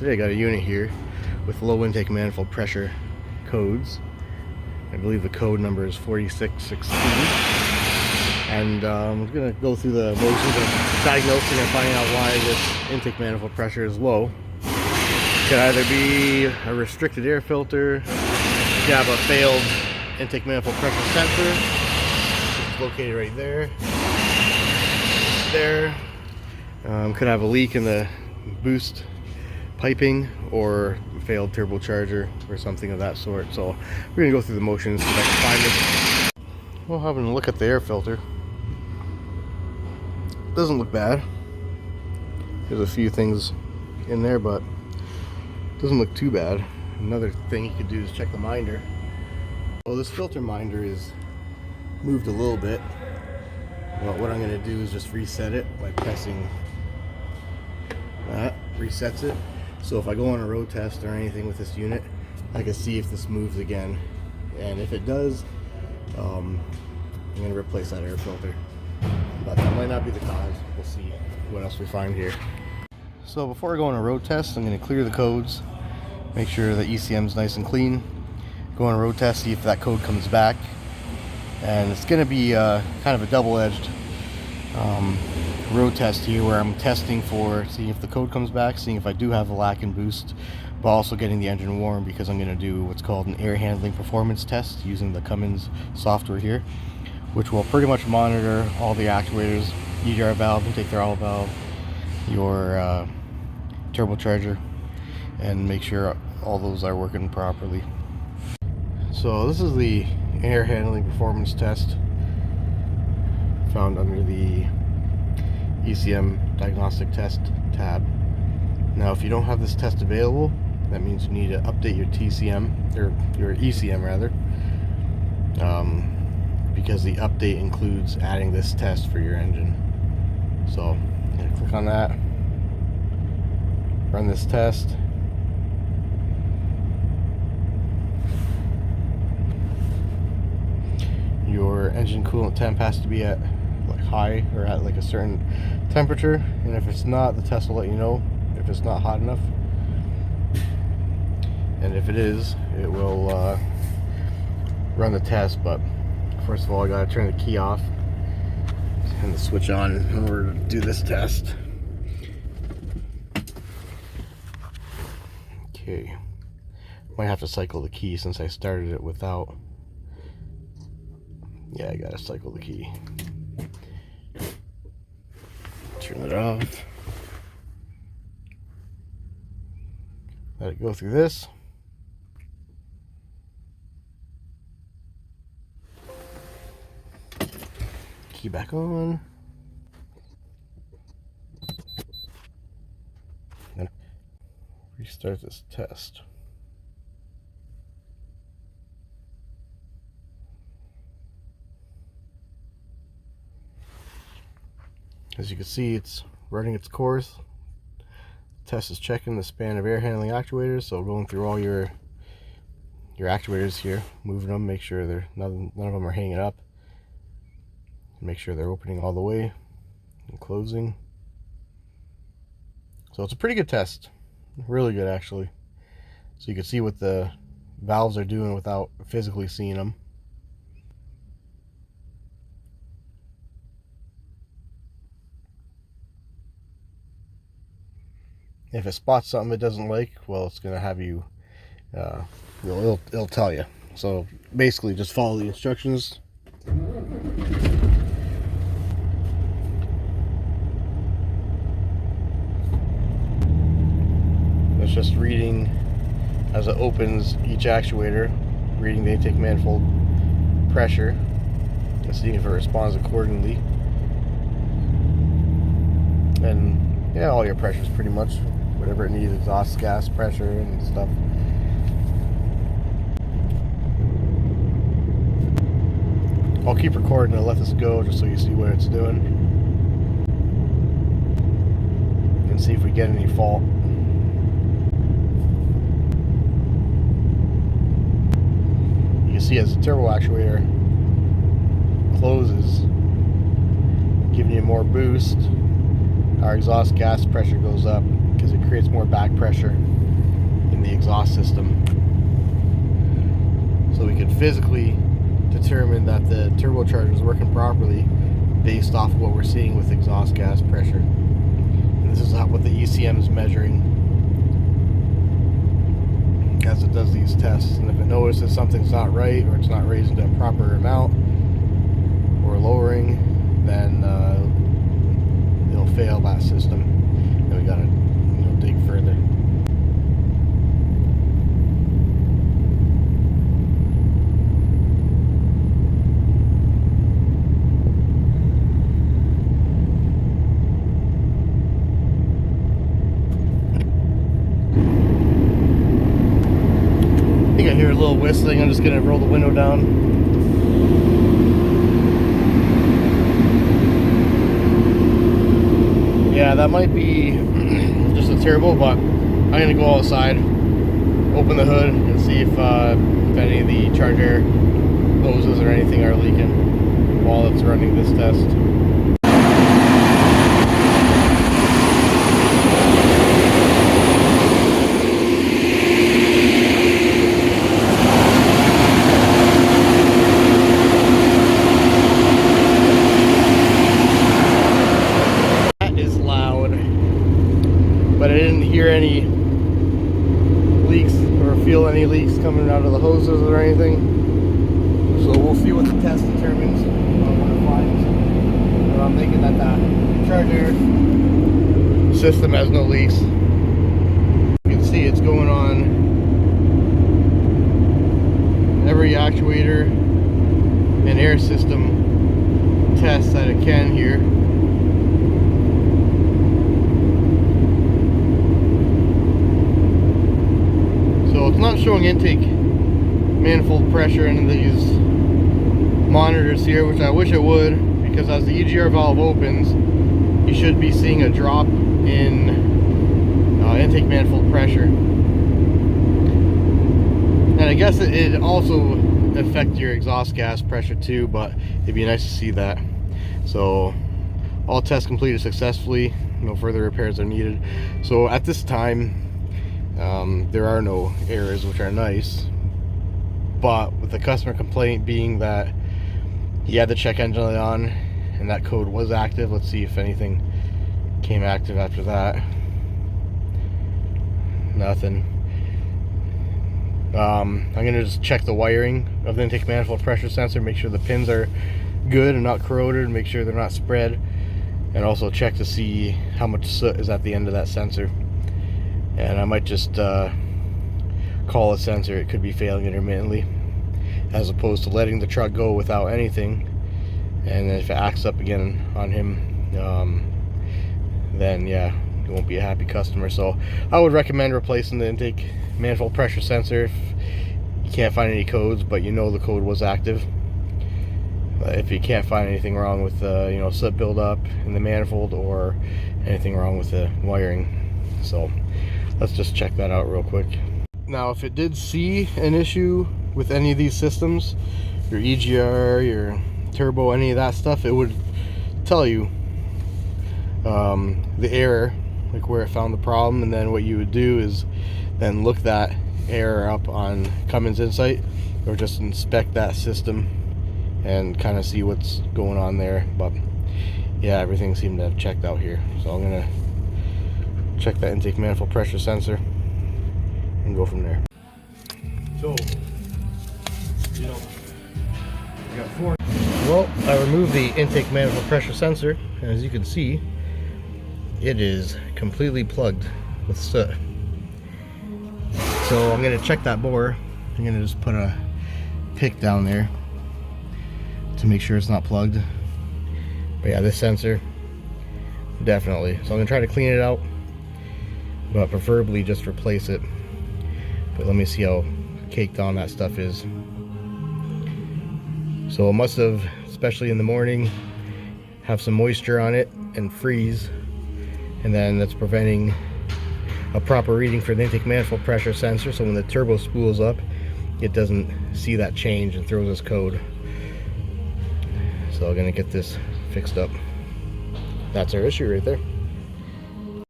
Today I got a unit here with low intake manifold pressure codes. I believe the code number is 4616. And I'm going to go through the motions of diagnosing and finding out why this intake manifold pressure is low. It could either be a restricted air filter, you could have a failed intake manifold pressure sensor, which is located right there. Could have a leak in the boost piping or failed turbocharger or something of that sort. So we're gonna go through the motions so I can find it. Well, having a look at the air filter, doesn't look bad. There's a few things in there, but doesn't look too bad. Another thing you could do is check the minder. Well, this filter minder is moved a little bit. Well, what I'm going to do is just reset it by pressing that, resets it. So if I go on a road test or anything with this unit, I can see if this moves again. And if it does, I'm going to replace that air filter. But that might not be the cause. We'll see what else we find here. So before I go on a road test, I'm going to clear the codes, make sure the ECM is nice and clean, go on a road test, see if that code comes back. And it's going to be kind of a double-edged road test here, where I'm testing for seeing if the code comes back, seeing if I do have a lack in boost, but also getting the engine warm, because I'm going to do what's called an air handling performance test using the Cummins software here, which will pretty much monitor all the actuators, EGR valve, intake throttle valve, your turbocharger, and make sure all those are working properly. So this is the air handling performance test found under the ECM diagnostic test tab. Now if you don't have this test available, that means you need to update your TCM, or your ECM rather, because the update includes adding this test for your engine. So I'm going to click on that, run this test. Your engine coolant temp has to be at like high, or at like a certain temperature, and if it's not, the test will let you know if it's not hot enough, and if it is, it will run the test. But first of all, I gotta turn the key off and the switch on in order to do this test. Okay, might have to cycle the key since I started it without. Yeah, I gotta cycle the key. Turn it off. Let it go through this. Key back on. And restart this test. As you can see, it's running its course. The test is checking the span of air handling actuators, so going through all your actuators here, moving them, make sure none of them are hanging up, make sure they're opening all the way and closing. So it's a pretty good test, really good actually. So you can see what the valves are doing without physically seeing them. If it spots something it doesn't like, well, it's going to have you, it'll tell you. So basically just follow the instructions. It's just reading as it opens each actuator, reading the intake manifold pressure and seeing if it responds accordingly. And yeah, all your pressures pretty much, whatever it needs, exhaust gas pressure and stuff. I'll keep recording and let this go just so you see what it's doing and see if we get any fault. You can see as the turbo actuator closes, giving you more boost, our exhaust gas pressure goes up, because it creates more back pressure in the exhaust system. So we could physically determine that the turbocharger is working properly based off of what we're seeing with exhaust gas pressure. And this is what the ECM is measuring as it does these tests. And if it notices something's not right, or it's not raising to a proper amount or lowering, then it'll fail that system, and we gotta dig further. I think I hear a little whistling. I'm just gonna roll the window down. Yeah, that might be just a turbo, but I'm gonna go outside, open the hood, and see if any of the charger hoses or anything are leaking while it's running this test. But I didn't hear any leaks or feel any leaks coming out of the hoses or anything. So we'll see what the test determines what it finds. But I'm thinking that the charger system has no leaks. You can see it's going on every actuator and air system test that it can here. So it's not showing intake manifold pressure in these monitors here, which I wish it would, because as the EGR valve opens, you should be seeing a drop in intake manifold pressure. And I guess it also affects your exhaust gas pressure too, but it'd be nice to see that. So all tests completed successfully, no further repairs are needed. So at this time, there are no errors, which are nice, but with the customer complaint being that he had the check engine light on and that code was active. Let's see if anything came active after that. Nothing. I'm gonna just check the wiring of the intake manifold pressure sensor, make sure the pins are good and not corroded, make sure they're not spread, and also check to see how much soot is at the end of that sensor. And I might just call a sensor. It could be failing intermittently, as opposed to letting the truck go without anything, and then if it acts up again on him, then yeah, he won't be a happy customer. So I would recommend replacing the intake manifold pressure sensor if you can't find any codes, but you know the code was active. If you can't find anything wrong with soot buildup in the manifold or anything wrong with the wiring. So let's just check that out real quick. Now, if it did see an issue with any of these systems, your EGR, your turbo, any of that stuff, it would tell you the error, like where it found the problem, and then what you would do is then look that error up on Cummins Insight, or just inspect that system and kind of see what's going on there. But yeah, everything seemed to have checked out here, so I'm gonna check that intake manifold pressure sensor and go from there. So, I got 4. Well, I removed the intake manifold pressure sensor, and as you can see, it is completely plugged with soot. So I'm gonna check that bore. I'm gonna just put a pick down there to make sure it's not plugged. But yeah, this sensor, definitely. So I'm gonna try to clean it out, but preferably just replace it. But let me see how caked on that stuff is. So it must have, especially in the morning, have some moisture on it and freeze, and then that's preventing a proper reading for the intake manifold pressure sensor. So when the turbo spools up, it doesn't see that change and throws us code. So I'm gonna get this fixed up. That's our issue right there.